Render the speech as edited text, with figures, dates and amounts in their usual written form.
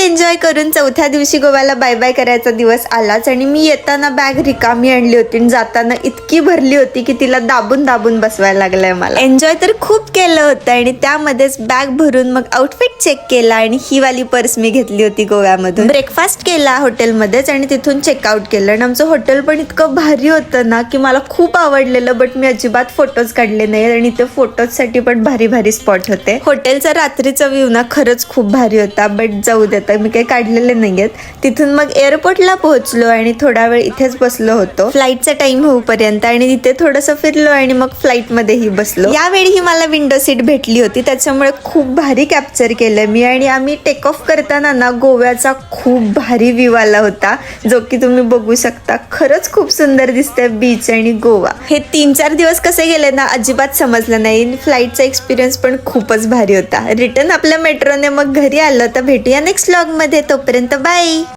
Enjoy करून चौथ्या दिवशी गोव्याला बाय बाय करायचा दिवस आलाच आणि मी येताना बॅग रिकामी आणली होती आणि जाताना इतकी भरली होती की तिला दाबून दाबून बसवायला लागलंय मला. एन्जॉय तर खूप केलं होतं आणि त्यामध्येच बॅग भरून मग आउटफिट चेक केला आणि ही वाली पर्स मी घेतली होती गोव्यामधून. ब्रेकफास्ट केला हॉटेलमध्येच आणि तिथून चेकआउट केलं आणि आमचं हॉटेल पण इतकं भारी होतं ना की मला खूप आवडलेलं, बट मी अजिबात फोटोज काढले नाही आणि ते फोटोजसाठी पण भारी भारी स्पॉट होते. हॉटेलचा रात्रीचा व्ह्यू ना खरंच खूप भारी होता, बट जाऊ देता मी काही काढलेले नाहीयेत. तिथून मग एअरपोर्टला पोहोचलो आणि थोडा वेळ इथेच बसलो होतो फ्लाईटचा टाइम होऊपर्यंत आणि तिथे थोडंसं फिरलो आणि मग फ्लाईट मध्येही बसलो. यावेळी मला विंडो सीट भेटली होती त्याच्यामुळे खूप भारी कॅप्चर केलं मी आणि आम्ही टेक ऑफ करताना ना गोव्याचा खूप भारी व्ह्यू आला होता जो की तुम्ही बघू शकता. खरंच खूप सुंदर दिसतंय बीच आणि गोवा. हे 3-4 दिवस कसे गेले ना अजिबात समजलं नाही. फ्लाईटचा एक्सपिरियन्स पण खूपच भारी होता. रिटर्न आपल्या मेट्रोने मग घरी आलो. तर भेटूया नेक्स्ट व्लॉग मध्ये, तोपर्यंत बाय.